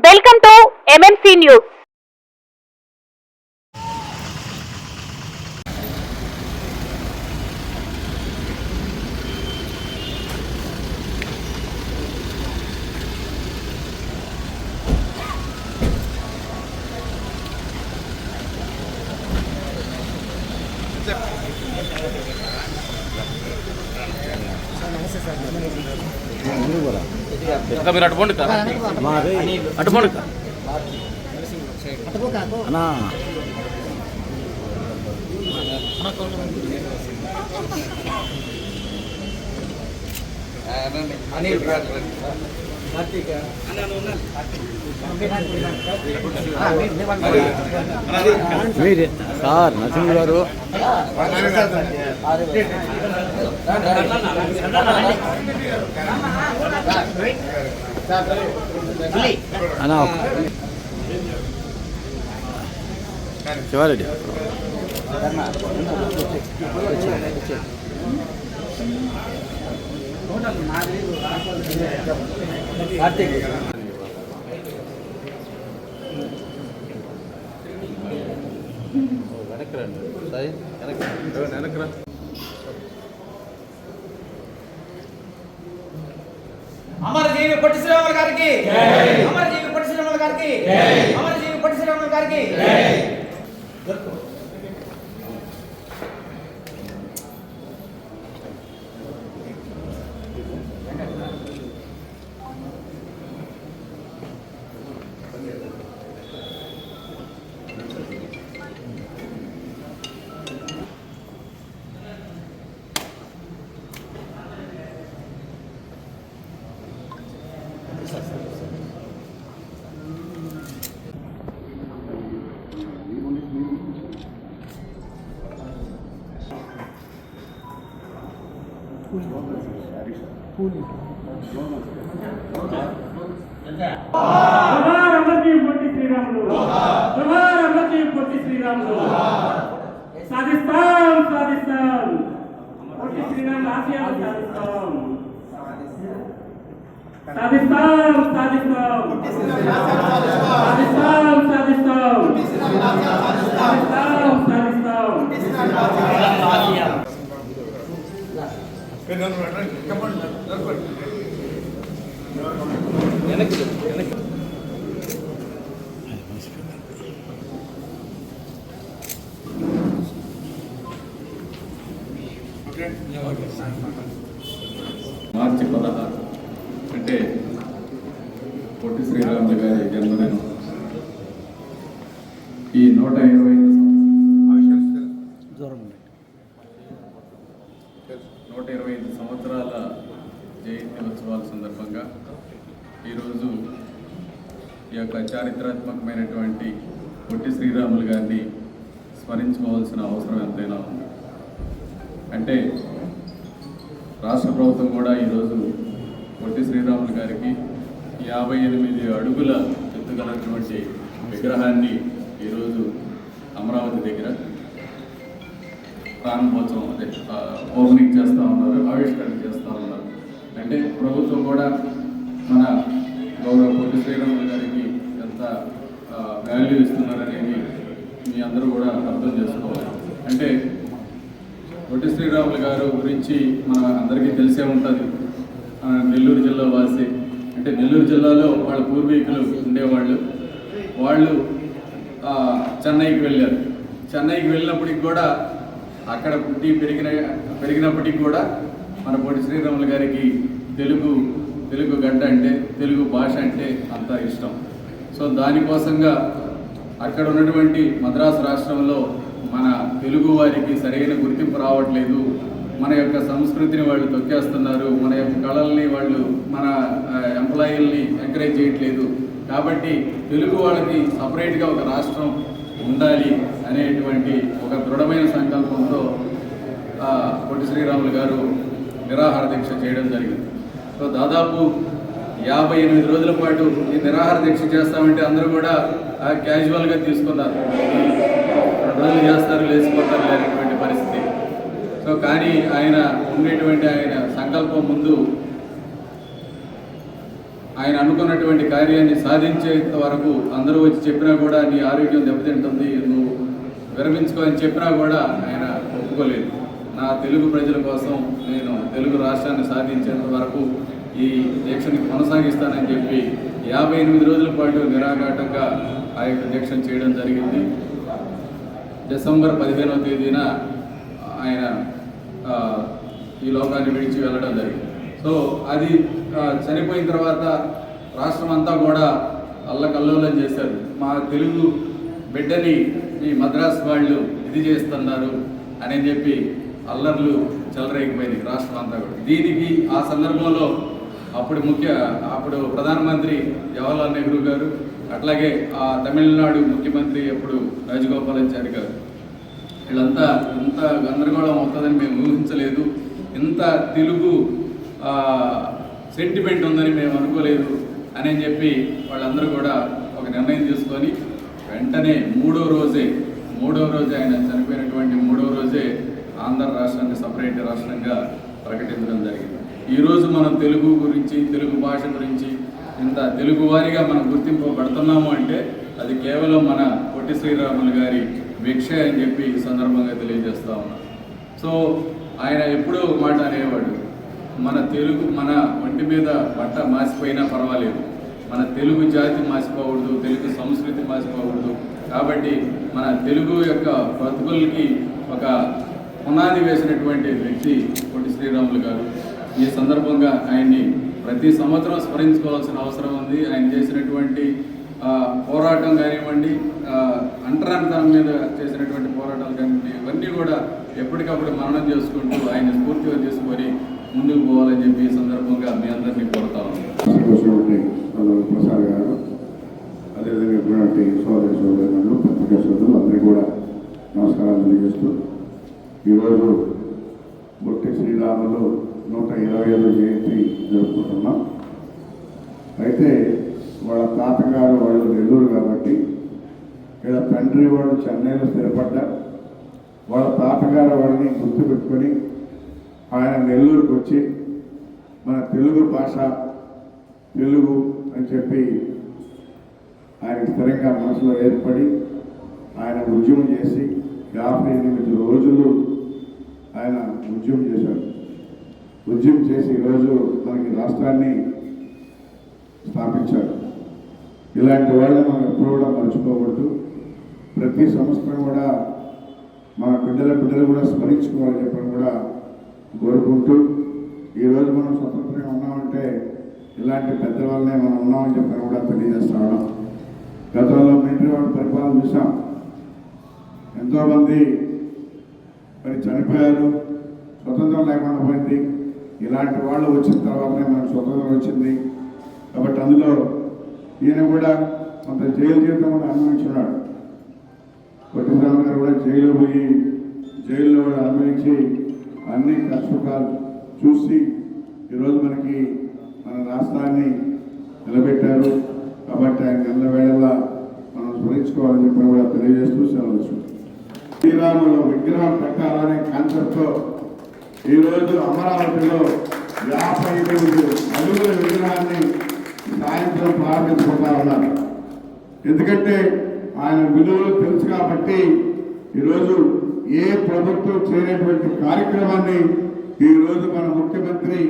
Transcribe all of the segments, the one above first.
Welcome to MMC news. మీరు అటుపోండి అటుపోండి అన్నా మీరే సార్ నరసింహ గారు అన్నా శివారెడ్డి వెనక్రా అమరజీవి పొట్టి శ్రీరాములు గారికి అమరజీవి పొట్టి శ్రీరాములు గారికి అమరజీవి పొట్టి శ్రీరాములు గారికి సాధిస్తాం సాధిస్తాం పొట్టి శ్రీరాములు ఆశయాలు సాధిస్తాం సాధిస్తాం సాధిస్తాం సాధిస్తాం సాధిస్తాం సాధిస్తాం మార్చి 16 అంటే పొట్టి శ్రీరాములు గారి జన్మదినం. ఈ 125 సంవత్సరాల జయంతి ఉత్సవాల సందర్భంగా ఈరోజు ఈ యొక్క చారిత్రాత్మకమైనటువంటి పొట్టి శ్రీరాములు గారిని స్మరించుకోవాల్సిన అవసరం ఎంతైనా ఉంది. అంటే రాష్ట్ర ప్రభుత్వం కూడా ఈరోజు పొట్టి శ్రీరాములు గారికి 58 అడుగుల ఎత్తుగలటువంటి విగ్రహాన్ని ఈరోజు అమరావతి దగ్గర ప్రారంభోత్సవం అదే ఓపెనింగ్ చేస్తూ ఉన్నారు, ఆవిష్కరణ చేస్తూ ఉన్నారు. అంటే ప్రభుత్వం కూడా మన గౌరవ పొట్టి శ్రీరాములు గారికి ఎంత వాల్యూ ఇస్తున్నారనేది మీ అందరూ కూడా అర్థం చేసుకోవాలి. అంటే పొట్టి శ్రీరాములు గారు గురించి మన అందరికీ తెలిసే ఉంటుంది. నెల్లూరు జిల్లా వాసి, అంటే నెల్లూరు జిల్లాలో వాళ్ళ పూర్వీకులు ఉండేవాళ్ళు. వాళ్ళు చెన్నైకి వెళ్ళారు. చెన్నైకి వెళ్ళినప్పటికి కూడా అక్కడ పుట్టి పెరిగినప్పటికి కూడా మన పొట్టి శ్రీరాములు గారికి తెలుగు గడ్డ అంటే, తెలుగు భాష అంటే అంత ఇష్టం. సో దానికోసంగా అక్కడ ఉన్నటువంటి మద్రాసు రాష్ట్రంలో మన తెలుగు వారికి సరైన గుర్తింపు రావట్లేదు, మన యొక్క సంస్కృతిని వాళ్ళు తొక్కేస్తున్నారు, మన యొక్క కళల్ని వాళ్ళు మన ఎంప్లాయీల్ని ఎంకరేజ్ చేయట్లేదు. కాబట్టి తెలుగు వాళ్ళకి సపరేట్గా ఒక రాష్ట్రం ఉండాలి అనేటువంటి ఒక దృఢమైన సంకల్పంతో పొట్టి శ్రీరాములు గారు నిరాహార దీక్ష చేయడం జరిగింది. సో దాదాపు 58 రోజుల పాటు ఈ నిరాహార దీక్ష చేస్తామంటే అందరూ కూడా క్యాజువల్గా తీసుకున్నారు. 2 రోజులు చేస్తారు, లేచిపోతారు లేనటువంటి పరిస్థితి. సో కానీ ఆయన ఉండేటువంటి ఆయన సంకల్పం ముందు ఆయన అనుకున్నటువంటి కార్యాన్ని సాధించేంత వరకు అందరూ వచ్చి చెప్పినా కూడా నీ ఆరోగ్యం దెబ్బతింటుంది, నువ్వు విరమించుకో అని చెప్పినా కూడా ఆయన ఒప్పుకోలేదు. నా తెలుగు ప్రజల కోసం నేను తెలుగు రాష్ట్రాన్ని సాధించేంత వరకు ఈ దీక్షని కొనసాగిస్తానని చెప్పి 58 రోజుల పాటు నిరాఘాటంగా ఆ యొక్క దీక్షను చేయడం జరిగింది. డిసెంబర్ 15వ తేదీన ఆయన ఈ లోకాన్ని విడిచి వెళ్ళడం జరిగింది. సో అది చనిపోయిన తర్వాత రాష్ట్రం అంతా కూడా అల్లకల్లోలం చేశారు. మా తెలుగు బిడ్డని ఈ మద్రాసు వాళ్ళు ఇది చేస్తున్నారు అని చెప్పి అల్లర్లు చెలరేగిపోయింది రాష్ట్రం అంతా కూడా. దీనికి ఆ సందర్భంలో అప్పుడు ప్రధానమంత్రి జవహర్లాల్ నెహ్రూ గారు, అట్లాగే ఆ తమిళనాడు ముఖ్యమంత్రి అప్పుడు రాజగోపాలాచారి గారు, వీళ్ళంతా ఇంత గందరగోళం అవుతుందని మేము ఊహించలేదు, ఇంత తెలుగు సెంటిమెంట్ ఉందని మేము అనుకోలేదు అని చెప్పి వాళ్ళందరూ కూడా ఒక నిర్ణయం తీసుకొని వెంటనే మూడో రోజే ఆయన చనిపోయినటువంటి మూడవ రోజే ఆంధ్ర రాష్ట్రాన్ని సపరేట్ రాష్ట్రంగా ప్రకటించడం జరిగింది. ఈరోజు మనం తెలుగు గురించి, తెలుగు భాష గురించి ఇంత తెలుగువారిగా మనం గుర్తింపబడుతున్నాము అంటే అది కేవలం మన పొట్టి శ్రీరాములు గారి భిక్ష అని చెప్పి ఈ సందర్భంగా తెలియజేస్తా ఉన్నాం. సో ఆయన ఎప్పుడూ మాట అనేవాడు, మన తెలుగు, మన ఒంటి మీద బట్ట మాసిపోయినా పర్వాలేదు, మన తెలుగు జాతి మాసిపోకూడదు, తెలుగు సంస్కృతి మాసిపోకూడదు. కాబట్టి మన తెలుగు యొక్క బ్రతుకులకి ఒక పునాది వేసినటువంటి వ్యక్తి పొట్టి శ్రీరాములు గారు. ఈ సందర్భంగా ఆయన్ని ప్రతి సంవత్సరం స్మరించుకోవాల్సిన అవసరం ఉంది. ఆయన చేసినటువంటి పోరాటం కానివ్వండి, అంటరానితనం మీద చేసినటువంటి పోరాటాలు కానివ్వండి, ఇవన్నీ కూడా ఎప్పటికప్పుడు మననం చేసుకుంటూ ఆయన స్ఫూర్తిగా తీసుకొని ముందుకు పోవాలని చెప్పి ఈ సందర్భంగా మీ అందరినీ కోరుతా ఉన్నాను. ప్రసాద్ గారు, అదేవిధంగా సోదరులు పత్రికా సోదరులు అందరికీ కూడా నమస్కారాలు తెలియజేస్తూ, ఈరోజు పొట్టి శ్రీరాములు 125వ జయంతి జరుపుకుంటున్నాం. అయితే వాళ్ళ తాతగారు వాళ్ళు నెల్లూరు కాబట్టి వీళ్ళ తండ్రి వాళ్ళు చెన్నైలో స్థిరపడ్డారు. వాళ్ళ తాతగారు వాళ్ళని గుర్తుపెట్టుకొని ఆయన నెల్లూరుకు వచ్చి మన తెలుగు భాష, తెలుగు అని చెప్పి ఆయన స్థిరంగా మనసులో ఏర్పడి ఆయన ఉద్యమం చేసి 58 రోజులు ఆయన ఉద్యమం చేశారు. ఉద్యమం చేసి ఈరోజు మనకి రాష్ట్రాన్ని స్థాపించారు. ఇలాంటి వాళ్ళని మనం ఎప్పుడు కూడా మర్చిపోకూడదు. ప్రతి సంవత్సరం కూడా మన బిడ్డలు కూడా స్మరించుకోవాలని చెప్పని కూడా కోరుకుంటూ, ఈరోజు మనం స్వతంత్రంగా ఉన్నామంటే ఇలాంటి పెద్దవాళ్ళనే మనం ఉన్నామని చెప్పని కూడా తెలియజేస్తా ఉన్నాం. గతంలో మిలిటరీ వాళ్ళ పరిపాలన చూసాం, ఎంతోమంది మరి చనిపోయారు, స్వతంత్రం లేకుండా పోయింది. ఇలాంటి వాళ్ళు వచ్చిన తర్వాతనే మనకు స్వతంత్రం వచ్చింది. కాబట్టి అందులో ఈయన కూడా కొంత జైలు జీవితం కూడా అనుభవించున్నాడు. పొట్టి శ్రీరాములు గారు కూడా జైలు పోయి జైల్లో కూడా అనుభవించి అన్ని కష్టసుఖాలు చూసి ఈరోజు మనకి మన రాష్ట్రాన్ని నిలబెట్టారు. కాబట్టి ఆయన ఎల్లవేళలా మనం స్మరించుకోవాలని చెప్పి కూడా తెలియజేస్తూ సెలవు. శ్రీరాములు విగ్రహం పెట్టాలనే కాన్సెప్ట్తో ఈరోజు అమరావతిలో 58 అడుగుల విగ్రహాన్ని సాయంత్రం ప్రారంభించుకుంటా ఉన్నారు. ఎందుకంటే ఆయన విలువలు తెలుసు కాబట్టి ఈరోజు ఏ ప్రభుత్వం చేయనటువంటి కార్యక్రమాన్ని ఈరోజు మన ముఖ్యమంత్రి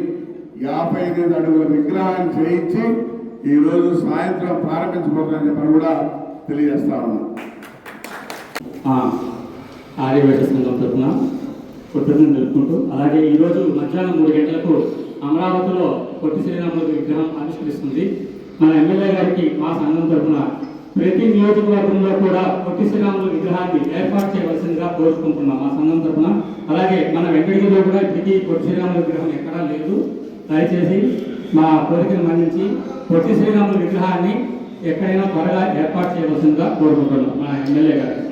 58 అడుగుల విగ్రహాన్ని చేయించి ఈరోజు సాయంత్రం ప్రారంభించబోతుందని చెప్పని కూడా తెలియజేస్తా ఉన్నాం. ఆర్యవేట సంఘం తరఫున కృతజ్ఞతలు తెలుపుకుంటూ, అలాగే ఈరోజు మధ్యాహ్నం 3 గంటలకు అమరావతిలో పొట్టి శ్రీరాములు విగ్రహం ఆవిష్కరిస్తుంది. మన ఎమ్మెల్యే గారికి మా సంఘం తరఫున ప్రతి నియోజకవర్గంలో కూడా పొట్టి శ్రీరాములు విగ్రహాన్ని ఏర్పాటు చేయవలసిందిగా కోరుకుంటున్నాం మా సంఘం తరఫున. అలాగే మన వెంకటగిరిలో కూడా ఇప్పటికీ పొట్టి శ్రీరాములు విగ్రహం ఎక్కడా లేదు. దయచేసి మా కోరికను మన్నించి పొట్టి శ్రీరాములు విగ్రహాన్ని ఎక్కడైనా త్వరగా ఏర్పాటు చేయవలసిందిగా కోరుకుంటున్నాం మా ఎమ్మెల్యే గారికి.